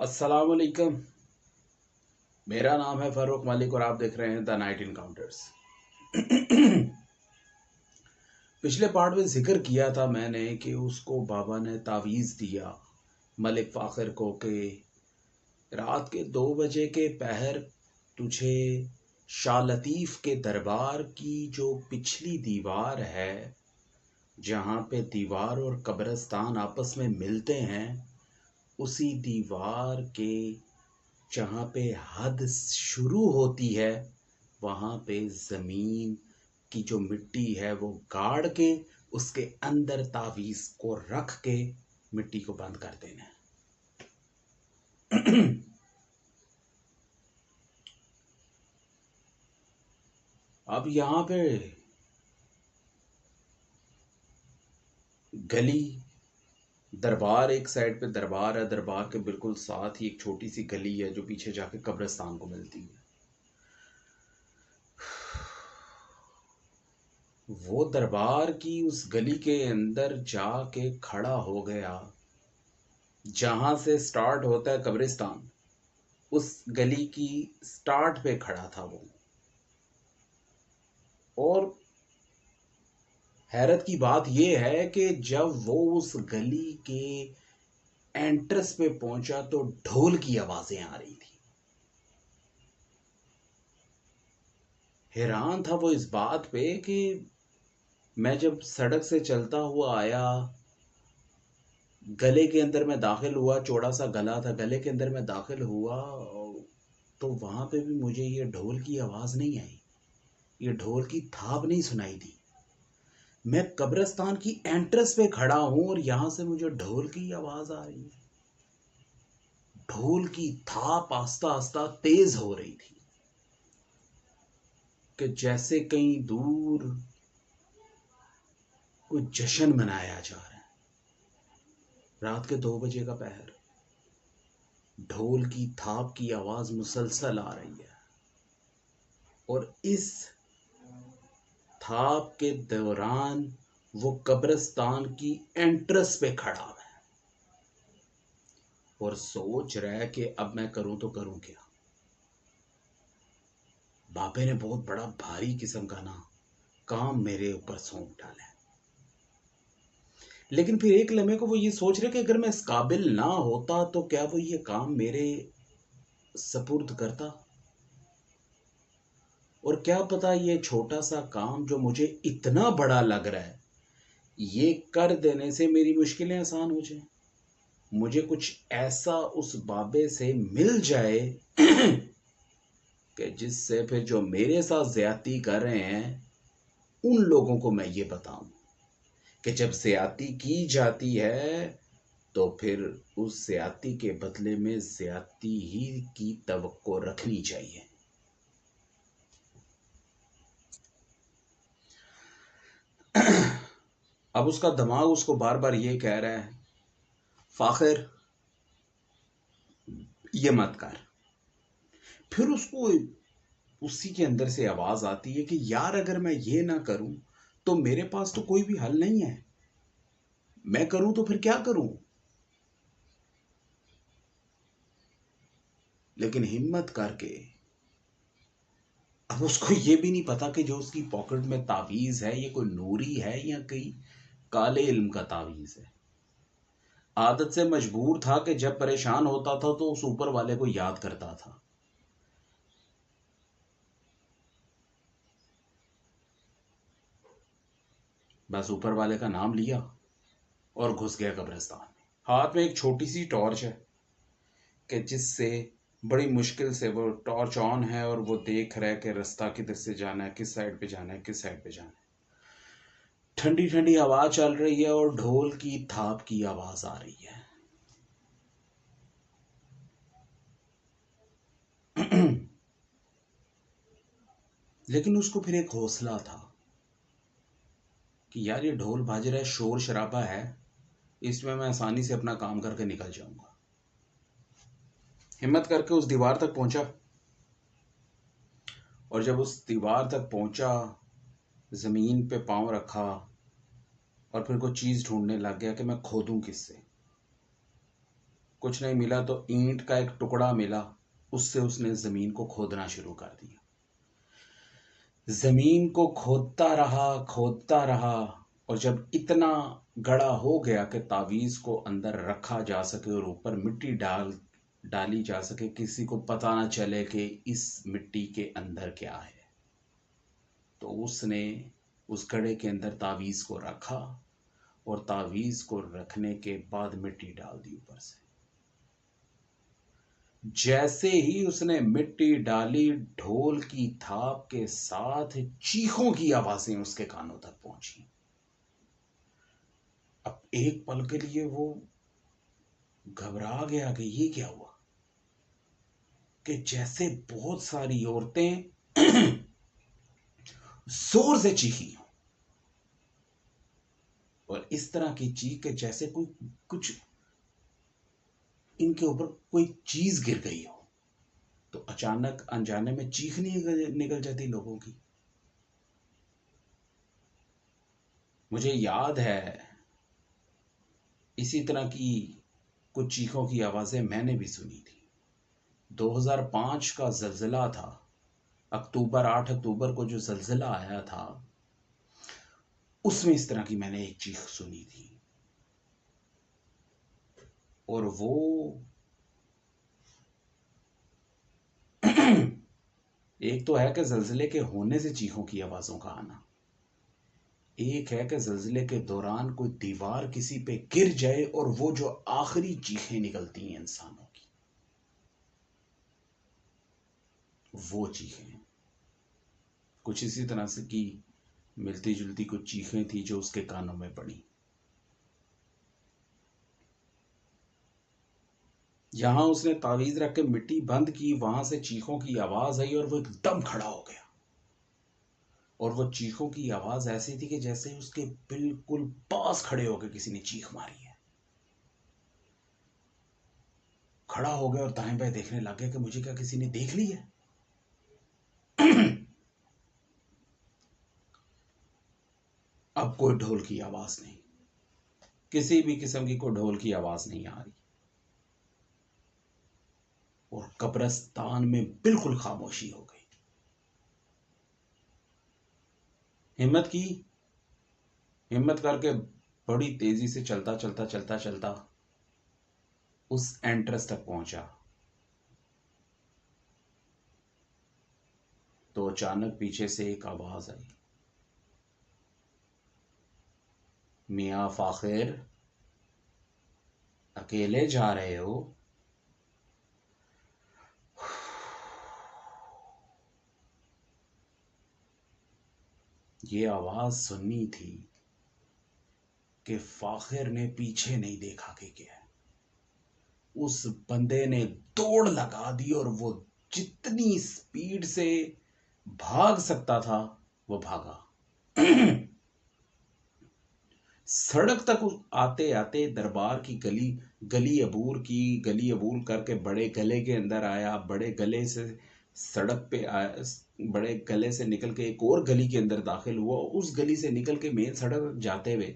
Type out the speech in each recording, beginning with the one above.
अस्सलाम वालेकुम। मेरा नाम है फारूक मलिक और आप देख रहे हैं द नाइट इनकाउंटर्स। पिछले पार्ट में जिक्र किया था मैंने कि उसको बाबा ने तावीज़ दिया मलिक फ़ाखिर को कि रात के 2 बजे के पहर तुझे शाह लतीफ़ के दरबार की जो पिछली दीवार है, जहाँ पे दीवार और कब्रिस्तान आपस में मिलते हैं, उसी दीवार के जहाँ पे हद शुरू होती है वहाँ पे ज़मीन की जो मिट्टी है वो गाड़ के उसके अंदर तावीज़ को रख के मिट्टी को बंद कर देना है। अब यहाँ पे गली, दरबार एक साइड पे दरबार है, दरबार के बिल्कुल साथ ही एक छोटी सी गली है जो पीछे जाके कब्रिस्तान को मिलती है। वो दरबार की उस गली के अंदर जाके खड़ा हो गया जहां से स्टार्ट होता है कब्रिस्तान। उस गली की स्टार्ट पे खड़ा था वो। और हैरत की बात यह है कि जब वो उस गली के एंट्रेंस पे पहुंचा तो ढोल की आवाजें आ रही थी। हैरान था वो इस बात पे कि मैं जब सड़क से चलता हुआ आया, गले के अंदर मैं दाखिल हुआ, चौड़ा सा गला था, गले के अंदर मैं दाखिल हुआ तो वहां पे भी मुझे ये ढोल की आवाज नहीं आई, ये ढोल की थाप नहीं सुनाई दी। मैं कब्रिस्तान की एंट्रेंस पे खड़ा हूं और यहां से मुझे ढोल की आवाज आ रही है। ढोल की थाप आस्ता आस्ता तेज हो रही थी कि जैसे कहीं दूर कोई जश्न मनाया जा रहा है। रात के 2 बजे का पहर, ढोल की थाप की आवाज मुसलसल आ रही है और इस थाप के दौरान वो कब्रिस्तान की एंट्रेंस पे खड़ा है और सोच रहा है कि अब मैं करूं तो करूं क्या। बाबे ने बहुत बड़ा भारी किस्म का ना काम मेरे ऊपर सौंप डाला है। लेकिन फिर एक लम्हे को वो ये सोच रहे कि अगर मैं इस काबिल ना होता तो क्या वो ये काम मेरे सपुर्द करता, और क्या पता ये छोटा सा काम जो मुझे इतना बड़ा लग रहा है, ये कर देने से मेरी मुश्किलें आसान हो जाए, मुझे कुछ ऐसा उस बाबे से मिल जाए कि जिससे फिर जो मेरे साथ ज्यादती कर रहे हैं उन लोगों को मैं ये बताऊं कि जब ज्यादती की जाती है तो फिर उस ज्यादती के बदले में ज्यादती ही की तवक्को रखनी चाहिए। अब उसका दिमाग उसको बार बार ये कह रहा है, फाखिर ये मत कर। फिर उसको उसी के अंदर से आवाज आती है कि यार अगर मैं ये ना करूं तो मेरे पास तो कोई भी हल नहीं है, मैं करूं तो फिर क्या करूं। लेकिन हिम्मत करके, अब उसको ये भी नहीं पता कि जो उसकी पॉकेट में तावीज है ये कोई नूरी है या कोई काले इल्म का तावीज है। आदत से मजबूर था कि जब परेशान होता था तो उस ऊपर वाले को याद करता था। बस ऊपर वाले का नाम लिया और घुस गया कब्रिस्तान में। हाथ में एक छोटी सी टॉर्च है कि जिससे बड़ी मुश्किल से वो टॉर्च ऑन है और वो देख रहा है कि रास्ता किधर से जाना है, किस साइड पे जाना है, किस साइड पे जाना है। ठंडी ठंडी हवा चल रही है और ढोल की थाप की आवाज आ रही है। लेकिन उसको फिर एक हौसला था कि यार ये ढोल बाज रहा है, शोर शराबा है, इसमें मैं आसानी से अपना काम करके निकल जाऊंगा। हिम्मत करके उस दीवार तक पहुंचा और जब उस दीवार तक पहुंचा, जमीन पे पांव रखा और फिर कोई चीज ढूंढने लग गया कि मैं खोदूं किससे। कुछ नहीं मिला तो ईंट का एक टुकड़ा मिला, उससे उसने जमीन को खोदना शुरू कर दिया। जमीन को खोदता रहा और जब इतना गड़ा हो गया कि तावीज को अंदर रखा जा सके और ऊपर मिट्टी डाली जा सके, किसी को पता ना चले कि इस मिट्टी के अंदर क्या है, तो उसने उस घड़े के अंदर तावीज को रखा और तावीज को रखने के बाद मिट्टी डाल दी ऊपर से। जैसे ही उसने मिट्टी डाली, ढोल की थाप के साथ चीखों की आवाजें उसके कानों तक पहुंची। अब एक पल के लिए वो घबरा गया कि ये क्या हुआ, कि जैसे बहुत सारी औरतें जोर से चीखी हो और इस तरह की चीख के जैसे कोई कुछ इनके ऊपर कोई चीज गिर गई हो। तो अचानक अनजाने में चीख निकल जाती लोगों की। मुझे याद है इसी तरह की कुछ चीखों की आवाजें मैंने भी सुनी थी। 2005 का जल्जला था, 8 अक्टूबर को जो जल्जला आया था, उसमें इस तरह की मैंने एक चीख सुनी थी। और वो एक तो है कि जल्जले के होने से चीखों की आवाजों का आना, एक है कि जल्जले के दौरान कोई दीवार किसी पे गिर जाए और वो जो आखिरी चीखें निकलती हैं इंसानों की, वो चीखें कुछ इसी तरह से की मिलती जुलती कुछ चीखें थी जो उसके कानों में पड़ी। यहां उसने तावीज रख के मिट्टी बंद की, वहां से चीखों की आवाज आई और वो एकदम खड़ा हो गया। और वो चीखों की आवाज ऐसी थी कि जैसे उसके बिल्कुल पास खड़े होकर किसी ने चीख मारी है। खड़ा हो गया और दाएं बाएं देखने लग गया कि मुझे क्या किसी ने देख ली है। अब कोई ढोल की आवाज नहीं, किसी भी किस्म की कोई ढोल की आवाज नहीं आ रही और कब्रिस्तान में बिल्कुल खामोशी हो गई। हिम्मत करके बड़ी तेजी से चलता उस एंट्रेंस तक पहुंचा तो अचानक पीछे से एक आवाज आई, मियां फाखिर, अकेले जा रहे हो? ये आवाज सुननी थी कि फाखिर ने पीछे नहीं देखा कि क्या है। उस बंदे ने दौड़ लगा दी और वो जितनी स्पीड से भाग सकता था वो भागा। सड़क तक आते आते दरबार की गली अबूर करके बड़े गले के अंदर आया। बड़े गले से सड़क पे आया, बड़े गले से निकल के एक और गली के अंदर दाखिल हुआ। उस गली से निकल के मेन सड़क जाते हुए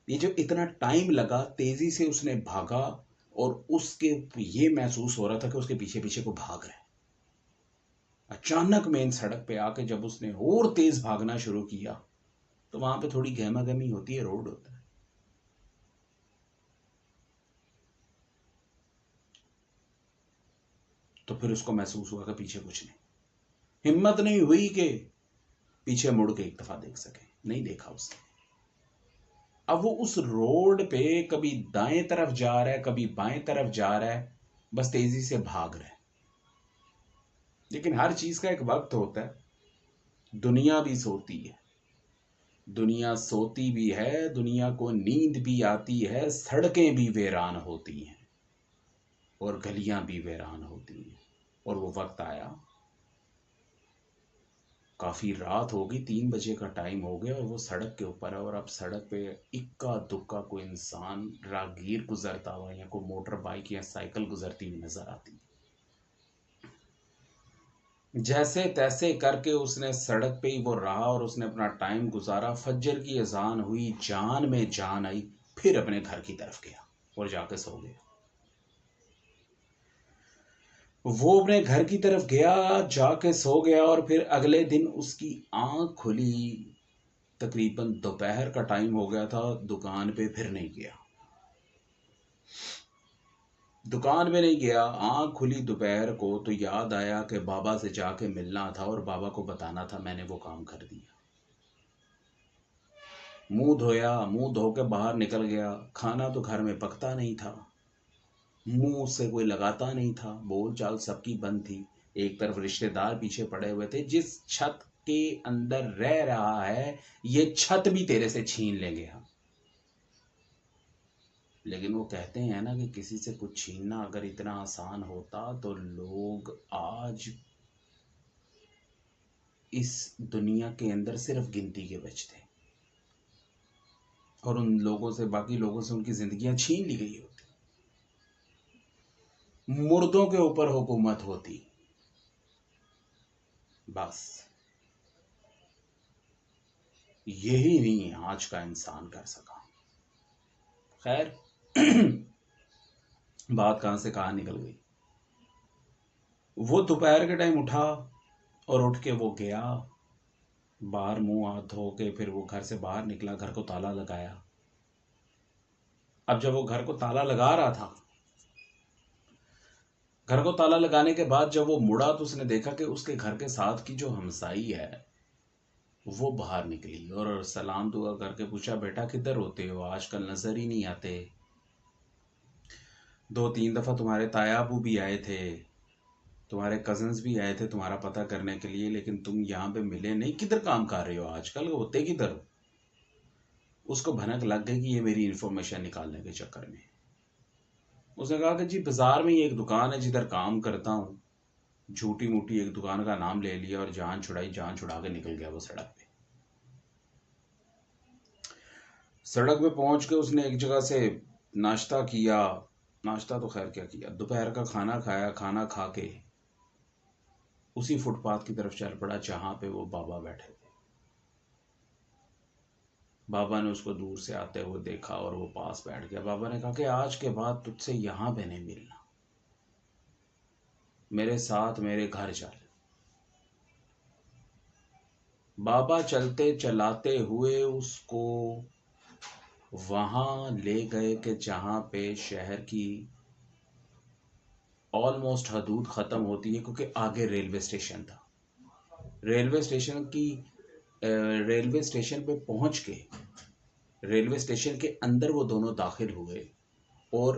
ये जो इतना टाइम लगा, तेजी से उसने भागा और उसके ये महसूस हो रहा था कि उसके पीछे पीछे को भाग रहा है। अचानक मेन सड़क पे आके जब उसने और तेज भागना शुरू किया तो वहां पे थोड़ी गहमा गहमी होती है, रोड होता है। तो फिर उसको महसूस हुआ कि पीछे कुछ नहीं। हिम्मत नहीं हुई कि पीछे मुड़ के एक दफा देख सके, नहीं देखा उसने। अब वो उस रोड पे कभी दाएं तरफ जा रहा है, कभी बाएं तरफ जा रहा है, बस तेजी से भाग रहा है। लेकिन हर चीज का एक वक्त होता है। दुनिया भी सोती है, दुनिया सोती भी है, दुनिया को नींद भी आती है, सड़कें भी वीरान होती हैं और गलियां भी वीरान होती हैं। और वो वक्त आया, काफी रात हो गई, 3 बजे का टाइम हो गया और वो सड़क के ऊपर है। और अब सड़क पे इक्का दुक्का कोई इंसान राहगीर गुजरता हुआ या कोई मोटर बाइक या साइकिल गुजरती हुई नजर आती है। जैसे तैसे करके उसने सड़क पे ही वो रहा और उसने अपना टाइम गुजारा। फज्र की अजान हुई, जान में जान आई, फिर अपने घर की तरफ गया और जाके सो गया। वो अपने घर की तरफ गया, जाके सो गया और फिर अगले दिन उसकी आंख खुली। तकरीबन दोपहर का टाइम हो गया था, दुकान पे फिर नहीं गया। दुकान पे नहीं गया, आंख खुली दोपहर को तो याद आया कि बाबा से जाके मिलना था और बाबा को बताना था मैंने वो काम कर दिया। मुंह धोया, मुंह धो के बाहर निकल गया। खाना तो घर में पकता नहीं था, मुंह से कोई लगाता नहीं था, बोल चाल सबकी बंद थी। एक तरफ रिश्तेदार पीछे पड़े हुए थे, जिस छत के अंदर रह रहा है ये छत भी तेरे से छीन लेंगे हम। लेकिन वो कहते हैं ना कि किसी से कुछ छीनना अगर इतना आसान होता तो लोग आज इस दुनिया के अंदर सिर्फ गिनती के बचते और उन लोगों से, बाकी लोगों से उनकी जिंदगियां छीन ली गई होती, मुर्दों के ऊपर हुकूमत होती। बस यही नहीं आज का इंसान कर सका। खैर बात कहां से कहां निकल गई। वो दोपहर के टाइम उठा और उठ के वो गया बाहर, मुंह हाथ धो के फिर वो घर से बाहर निकला, घर को ताला लगाया। अब जब वो घर को ताला लगा रहा था, घर को ताला लगाने के बाद जब वो मुड़ा तो उसने देखा कि उसके घर के साथ की जो हमसाई है वो बाहर निकली और सलाम दुआ करके पूछा, बेटा किधर होते हो, आजकल नजर ही नहीं आते। 2-3 दफा तुम्हारे तायाबू भी आए थे, तुम्हारे कजन्स भी आए थे तुम्हारा पता करने के लिए, लेकिन तुम यहाँ पे मिले नहीं। किधर काम कर रहे हो आजकल, होते किधर हो? उसको भनक लग गई कि ये मेरी इंफॉर्मेशन निकालने के चक्कर में। उसने कहा कि जी बाजार में ही एक दुकान है जिधर काम करता हूँ। झूठी मूठी एक दुकान का नाम ले लिया और जान छुड़ाई, जान छुड़ा के निकल गया वो सड़क पे। सड़क पे पहुंच के उसने एक जगह से नाश्ता किया। नाश्ता तो खैर क्या किया, दोपहर का खाना खाया। खाना खा के उसी फुटपाथ की तरफ चल पड़ा जहां पे वो बाबा बैठे थे। बाबा ने उसको दूर से आते हुए देखा और वो पास बैठ गया। बाबा ने कहा कि आज के बाद तुझसे यहां पे नहीं मिलना, मेरे साथ मेरे घर चल। बाबा चलते चलाते हुए उसको वहां ले गए कि जहां पे शहर की ऑलमोस्ट हदूद ख़त्म होती है, क्योंकि आगे रेलवे स्टेशन था। रेलवे स्टेशन की रेलवे स्टेशन पे पहुंच के रेलवे स्टेशन के अंदर वो दोनों दाखिल हुए और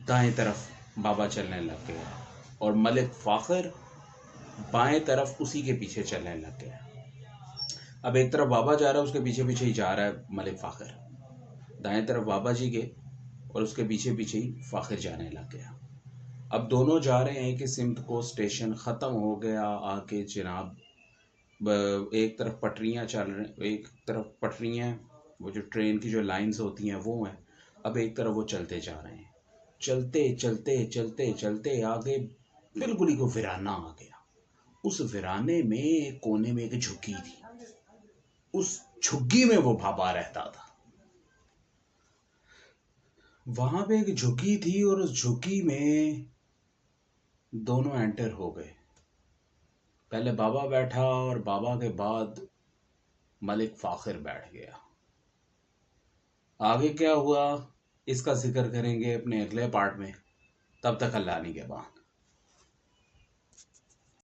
दाएं तरफ बाबा चलने लग गए और मलिक फ़ाखर बाएं तरफ उसी के पीछे चलने लग गया। अब एक तरफ बाबा जा रहा है, उसके पीछे पीछे ही जा रहा है मलिक फ़ाखर। दाएं तरफ बाबा जी के और उसके पीछे पीछे ही फ़ाखर जाने लग गया। अब दोनों जा रहे हैं कि सिमत को, स्टेशन ख़त्म हो गया आके जनाब। एक तरफ पटरियां चल रही, एक तरफ पटरियां, वो जो ट्रेन की जो लाइंस होती हैं वो हैं। अब एक तरफ वो चलते जा रहे हैं, चलते चलते चलते चलते आगे बिल्कुल ही को वीराना आ गया। उस वीराने में एक कोने में एक झुग्गी थी, उस झुग्गी में वो बाबा रहता था। वहां पे एक झुग्गी थी और उस झुग्गी में दोनों एंटर हो गए। पहले बाबा बैठा और बाबा के बाद मलिक फ़ाखर बैठ गया। आगे क्या हुआ इसका जिक्र करेंगे अपने अगले पार्ट में। तब तक अल्लाह निगहबान।